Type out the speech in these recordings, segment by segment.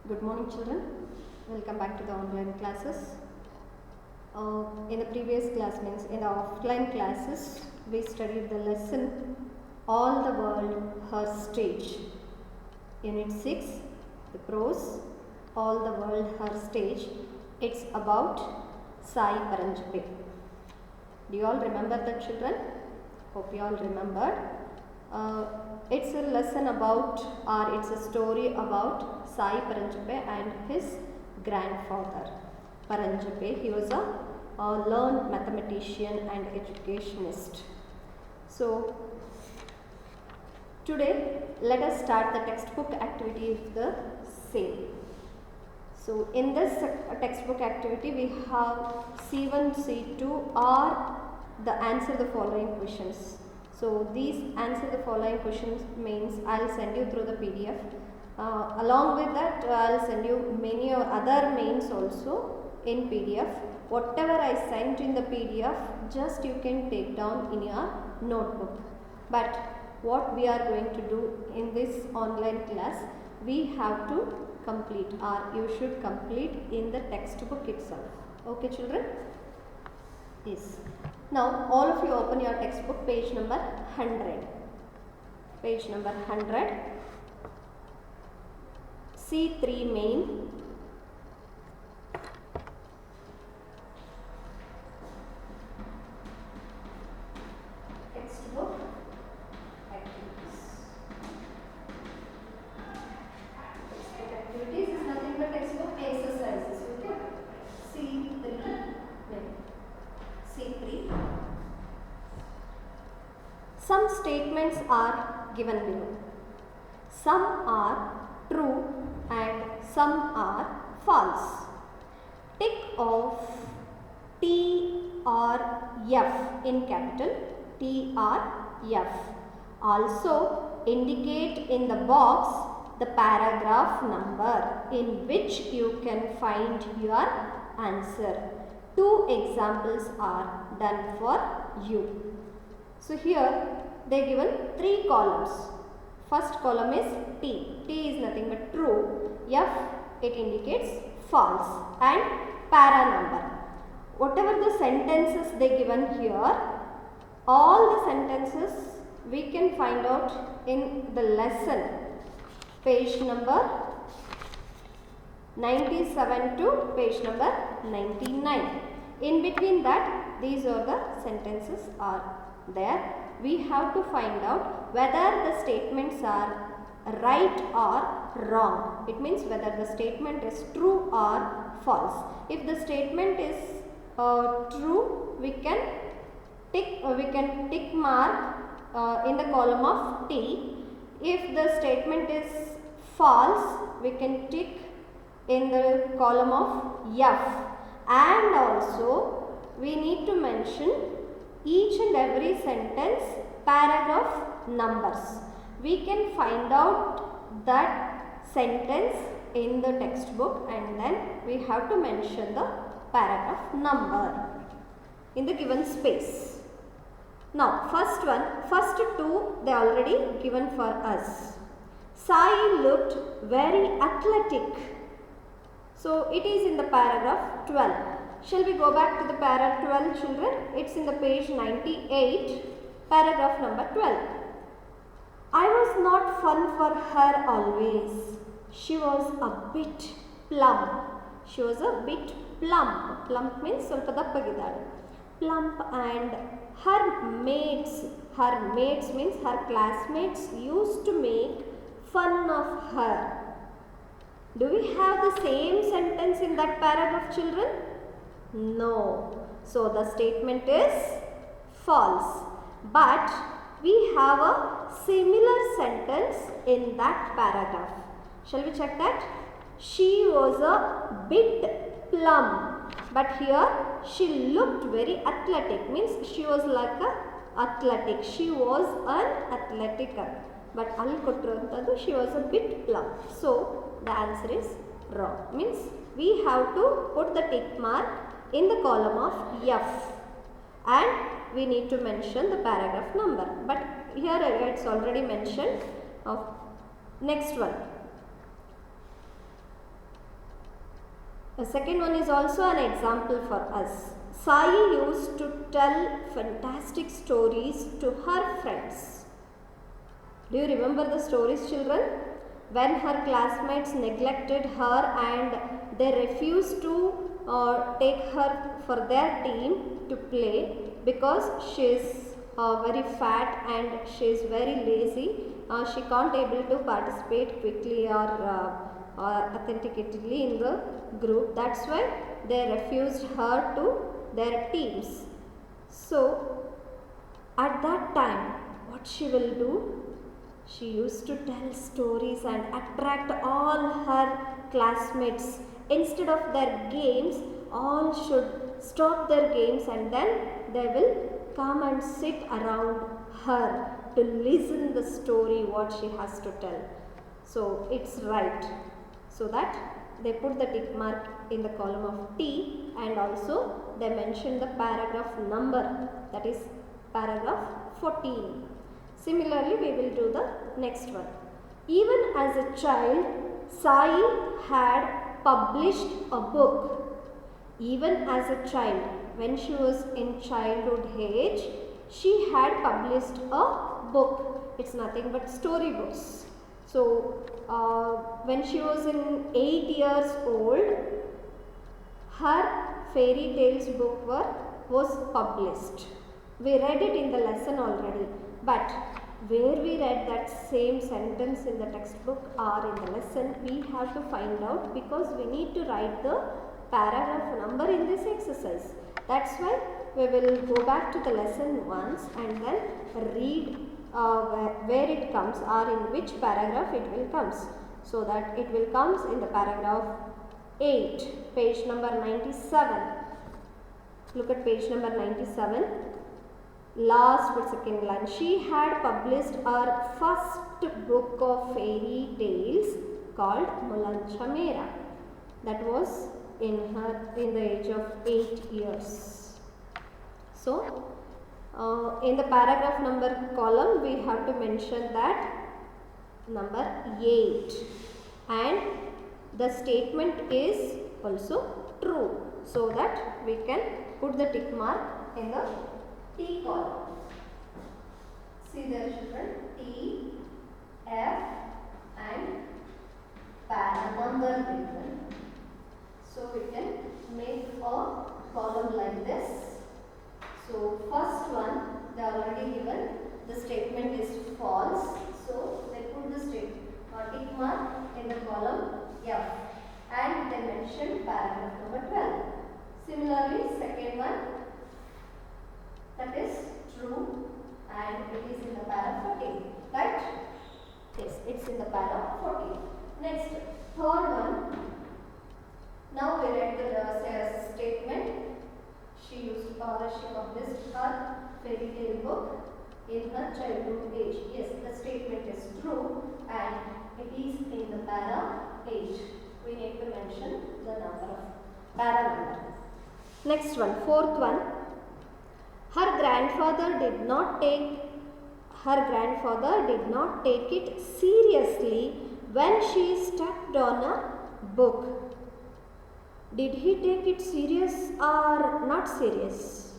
Good morning, children. Welcome back to the online classes. In the previous class, means in the offline classes, we studied the lesson All the World Her Stage. Unit 6, the prose, All the World Her Stage. It's about Sai Paranjape. Do you all remember that, children? Hope you all remembered. It's a lesson about, or it's a story about Sai Paranjape and his grandfather Paranjape. He was a learned mathematician and educationist. So today let us start the textbook activity of the same. So in this textbook activity we have C1, C2 are the answer the following questions. So these answer the following questions means I'll send you through the PDF. Along with that I'll send you many other mains also in PDF. Whatever I sent in the PDF, just you can take down in your notebook. But what we are going to do in this online class, we have to complete, or you should complete in the textbook itself. Okay, children? Yes. Now all of you open your textbook, page number 100. Page number 100. C3 main. Textbook activities. Textbook activities is nothing but textbook exercises. Okay. C3 main. C3. Some statements are given below. Some are true and some are false. Tick off T or F in capital, T or F. Also indicate in the box the paragraph number in which you can find your answer. Two examples are done for you. So here they given three columns. First column is T. T is nothing but true. F, it indicates false, and para number. Whatever the sentences they given here, all the sentences we can find out in the lesson. Page number 97 to page number 99. In between that, these are the sentences are there. We have to find out whether the statements are right or wrong. It means whether the statement is true or false. If the statement is true, we can tick mark in the column of T. If the statement is false, we can tick in the column of F. And also we need to mention each and every sentence paragraph numbers. We can find out that sentence in the textbook and then we have to mention the paragraph number in the given space. Now first two they already given for us. Sai looked very athletic. So it is in the paragraph 12. Shall we go back to the paragraph 12, children? It's in the page 98, paragraph number 12. I was not fun for her always. She was a bit plump. She was a bit plump. Plump means ಸ್ವಲ್ಪ ದಪ್ಪಗಿದ್ದಾಳೆ. Plump, and her mates means her classmates used to make fun of her. Do we have the same sentence in that paragraph, children? No. So the statement is false. But we have a similar sentence in that paragraph. Shall we check that? She was a bit plump. But here she looked very athletic. Means she was like a athletic. She was an athletic. But alli kotrantadu she was a bit plump. So the answer is wrong. Means we have to put the tick mark in the column of F and we need to mention the paragraph number. But here it's already mentioned. Next one. The second one is also an example for us. Sai used to tell fantastic stories to her friends. Do you remember the stories, children? When her classmates neglected her and they refused to take her for their team to play because she is very fat and she is very lazy. She can't able to participate quickly or authentically in the group. That's why they refused her to their teams. So at that time, what she will do? She used to tell stories and attract all her classmates. Instead of their games, all should stop their games and then they will come and sit around her to listen the story what she has to tell. So it's right. So that they put the tick mark in the column of T and also they mention the paragraph number, that is paragraph 14. Similarly, we will do the next one. Even as a child, Sai had published a book. Even as a child, when she was in childhood age, she had published a book. It's nothing but storybooks. So, when she was in 8 years old, her fairy tales book was published. We read it in the lesson already, but where we read that same sentence in the textbook or in the lesson, we have to find out because we need to write the paragraph number in this exercise. That's why we will go back to the lesson once and then read where it comes or in which paragraph it will comes. So that it will comes in the paragraph 8, page number 97. Look at page number 97. Last but second line. She had published her first book of fairy tales called Mulancha Mera. That was in the age of 8 years. So, in the paragraph number column, we have to mention that number 8 and the statement is also true, so that we can put the tick mark in the T column. See there, children, T, F and para number given. So we can make a column like this. So first one, they are already given. The statement is false. So they put the tick mark in the column F and they mention paragraph number 12. Similarly, second one, that is true and it is in the para 14, right? Yes, it's in the para 14. Next, third one. Now we read the statement. She published her fairy tale book in her childhood age. Yes, the statement is true and it is in the para 8. We need to mention the number of para number. Next one, fourth one. Her grandfather did not take it seriously when she stepped on a book. Did he take it serious or not serious?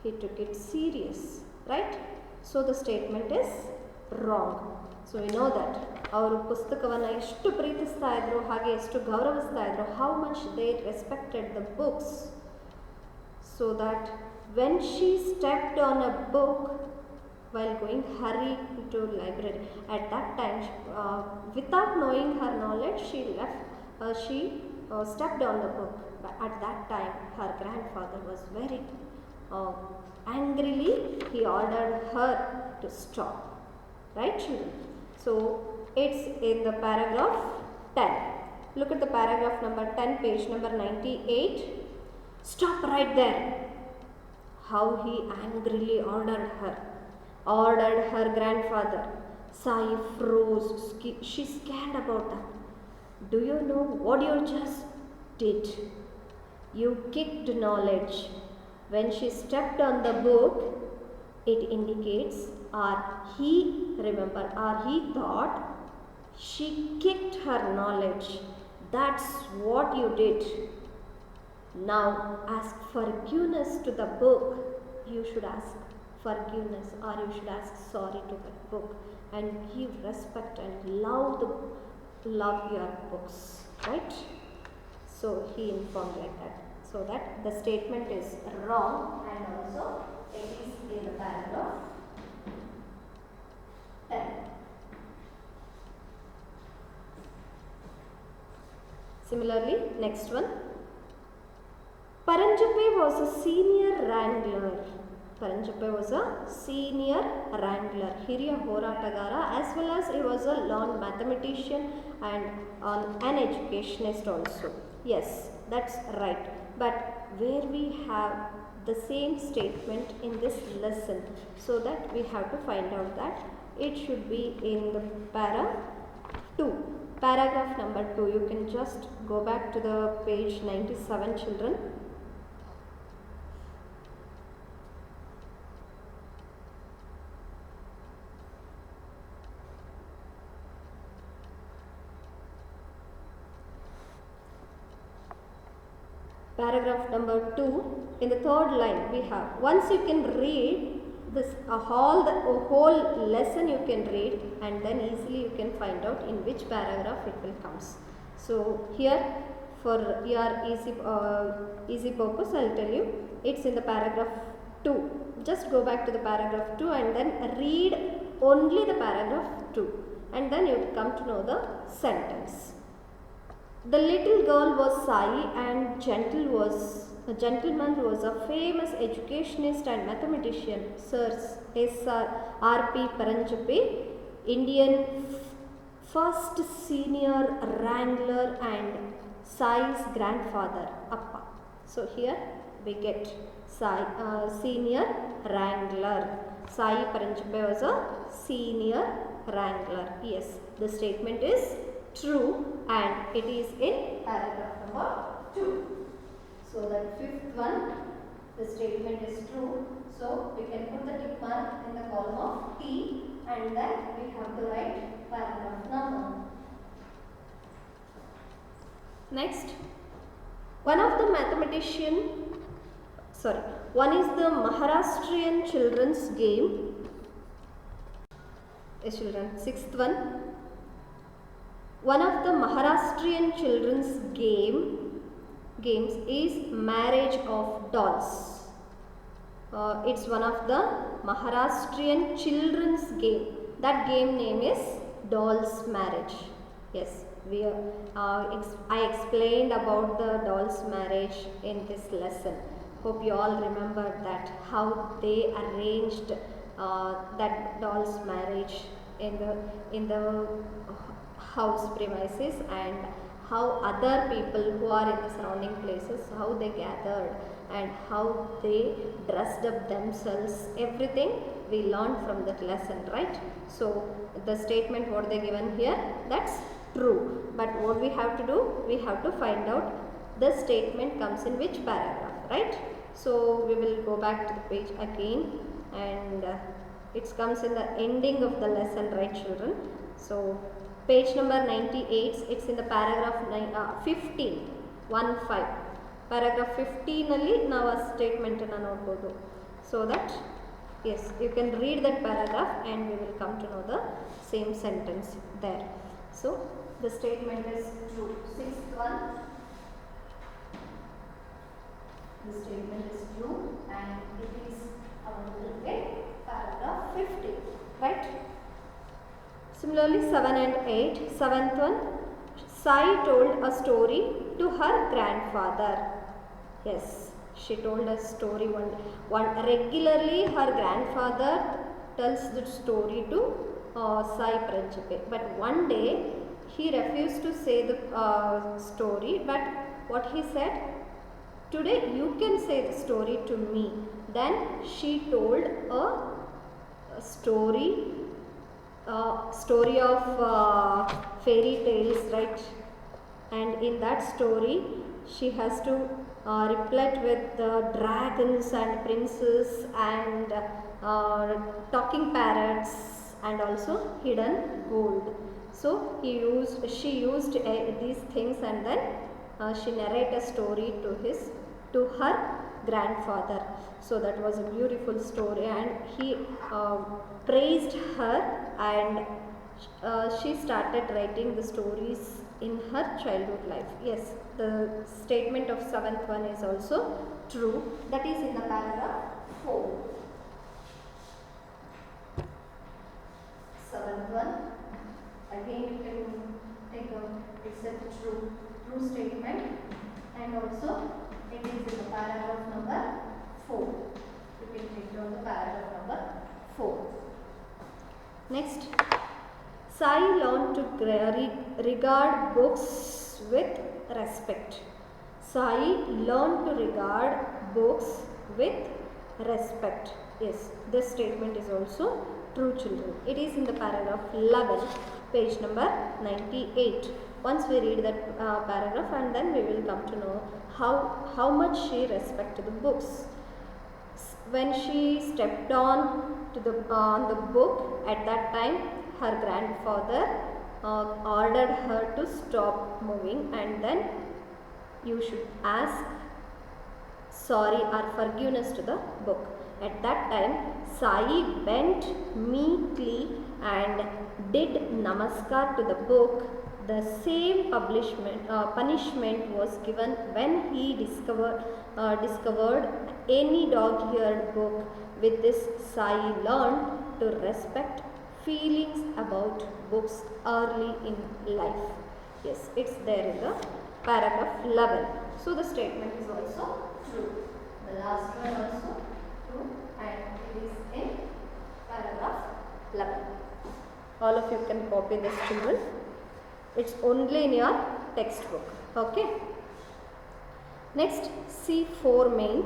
He took it serious, right? So the statement is wrong. So we know that ಅವರು ಪುಸ್ತಕವನ್ನು ಎಷ್ಟು ಪ್ರೀತಿಸ್ತಾ ಇದ್ರು ಹಾಗೆ ಎಷ್ಟು ಗೌರವಿಸ್ತಾ ಇದ್ರು, how much they respected the books, so that when she stepped on a book while going hurry to library, at that time without knowing her knowledge she stepped on the book. But at that time her grandfather was very angrily he ordered her to stop, right children? So it's in the paragraph 10. Look at the paragraph number 10, page number 98. Stop right there. How he angrily ordered her grandfather. Sai froze. She scared about that. Do you know what you just did? You kicked knowledge. When she stepped on the book, it indicates he thought she kicked her knowledge. That's what you did. Now ask forgiveness to the book. You should ask forgiveness, or you should ask sorry to the book, and give respect and love your books, right? So he informed like that. So that the statement is wrong, and also it is in the paragraph 10. Similarly, next one. Paranjape was a senior wrangler. Paranjape was a senior wrangler, Hiriya Horatagara, as well as he was a learned mathematician and an educationist also. Yes, that's right. But where we have the same statement in this lesson, so that we have to find out that it should be in the para 2. Paragraph number 2. You can just go back to the page 97, children. Paragraph number 2, in the third line we have, once you can read this whole lesson you can read, and then easily you can find out in which paragraph it will comes. So here, for your easy purpose, I will tell you it's in the paragraph 2. Just go back to the paragraph 2 and then read only the paragraph 2, and then you will come to know the sentence. The little girl was Sai, and gentleman was a famous educationist and mathematician, Sir R.P. Paranjape, Indian first senior wrangler and Sai's grandfather, Appa. So here we get Sai, senior wrangler. Sai Paranjape was a senior wrangler. Yes, the statement is true, and it is in paragraph number 2. So that fifth one, the statement is true. So we can put the tick mark in the column of T, and then we have to write paragraph number. Next, one is the Maharashtrian children's game. Yes, children. Sixth one of the Maharashtrian children's games is Marriage of Dolls. It's one of the Maharashtrian children's game. That game name is Dolls Marriage. Yes, I explained about the Dolls Marriage in this lesson. Hope you all remember that, how they arranged that Dolls Marriage in the house premises, and how other people who are in the surrounding places, how they gathered and how they dressed up themselves. Everything we learned from that lesson, right? So the statement what they given here, that's true. But what we have to do, we have to find out the statement comes in which paragraph, right? So we will go back to the page again, and it comes in the ending of the lesson, right, children? So page number 98, it's in the paragraph 15, 1-5. Paragraph 15 alli ನಾವು ಆ statement ಅನ್ನು ನೋಡಬಹುದು. So that, yes, you can read that paragraph and we will come to know the same sentence there. So the statement is true. Sixth one, the statement is true, and it is available in paragraph 15, right? Similarly, 7 and 8. Seventh one, Sai told a story to her grandfather. Yes, she told a story one regularly. Her grandfather tells the story to Sai Paranjape. But one day he refused to say the story. But what he said, today you can say the story to me. Then she told a story of fairy tales, right? And in that story she has to reflect with dragons and princes and talking parrots and also hidden gold. So she used these things, and then she narrate a story to her grandfather. So that was a beautiful story, and he praised her, and she started writing the stories in her childhood life. Yes, the statement of 7th one is also true. That is in the paragraph 4. 7th one, again you can take a, it's a true statement, and also it is in the paragraph number 4. You can take down the paragraph number 4. Next, Sai learned to regard books with respect. Sai learned to regard books with respect. Yes, this statement is also true, children. It is in the paragraph 11, page number 98. Once we read that paragraph, and then we will come to know how much she respected the books. When she stepped on to the book, at that time her grandfather ordered her to stop moving, and then you should ask sorry or forgiveness to the book. At that time, Sai bent meekly and did namaskar to the book. The same punishment was given when he discovered any dog-eared book. With this, Sai learned to respect feelings about books early in life. Yes, it's there in the paragraph 11. So the statement is also true. The last one also true, and it is in paragraph 11. All of you can copy this, children. It's only in your textbook. Okay. Next, C4 main.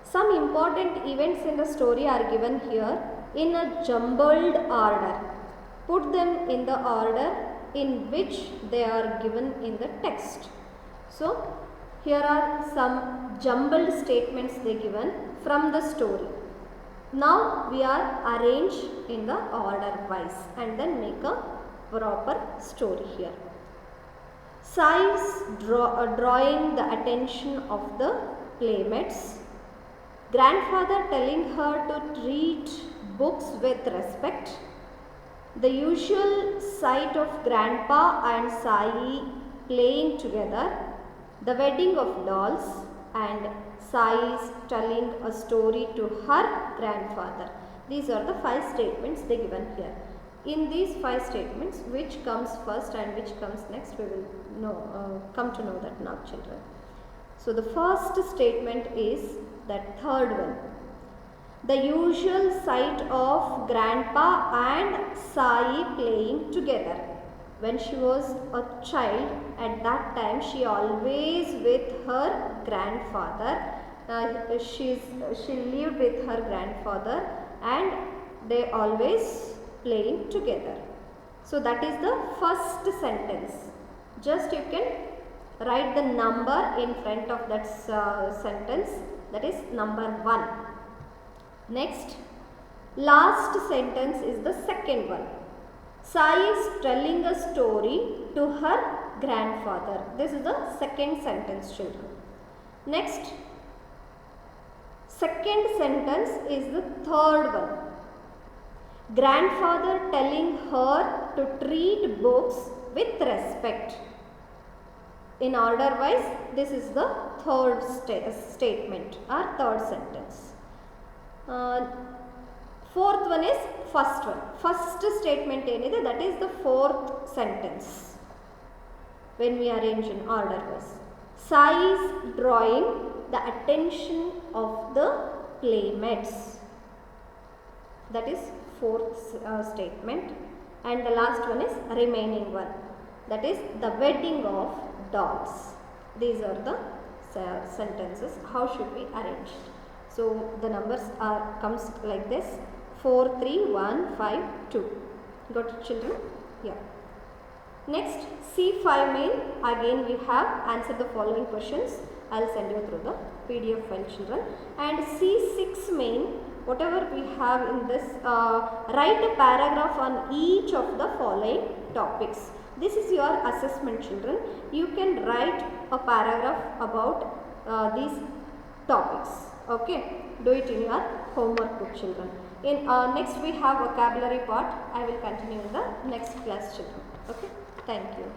Some important events in the story are given here in a jumbled order. Put them in the order in which they are given in the text. So, here are some jumbled statements they given from the story. Now, we are arranged in the order wise and then make a proper story here. Sai's drawing the attention of the playmates. Grandfather telling her to treat books with respect. The usual sight of Grandpa and Sai playing together. The wedding of dolls, and Sai is telling a story to her grandfather. These are the 5 statements they given here. In these 5 statements, which comes first and which comes next, we will come to know that now, children. So the first statement is that third one. The usual sight of Grandpa and Sai playing together. When she was a child, at that time she always with her grandfather. She lived with her grandfather, and they always playing together. So that is the first sentence. Just you can write the number in front of that sentence, that is number 1. Next, last sentence is the second one. Sai is telling a story to her grandfather. This is the second sentence, children. Next, second sentence is the third one. Grandfather telling her to treat books with respect. In order wise, this is the third statement or third sentence. Fourth one is first one. First statement enide, that is the fourth sentence. When we arrange in order wise, Sai is drawing the attention of the playmates. That is fourth statement. And the last one is remaining one. That is the wedding of dolls. These are the sentences. How should we arrange? So the numbers comes like this: 4, 3, 1, 5, 2. Got it, children? Yeah. Next, C5 main. Again we have answered the following questions. I will send you through the PDF file, children. And C6 main, whatever we have in this, write a paragraph on each of the following topics. This is your assessment, children. You can write a paragraph about these topics. Okay, do it in your homework book, children. In next we have vocabulary part. I will continue in the next class, children. Okay, thank you.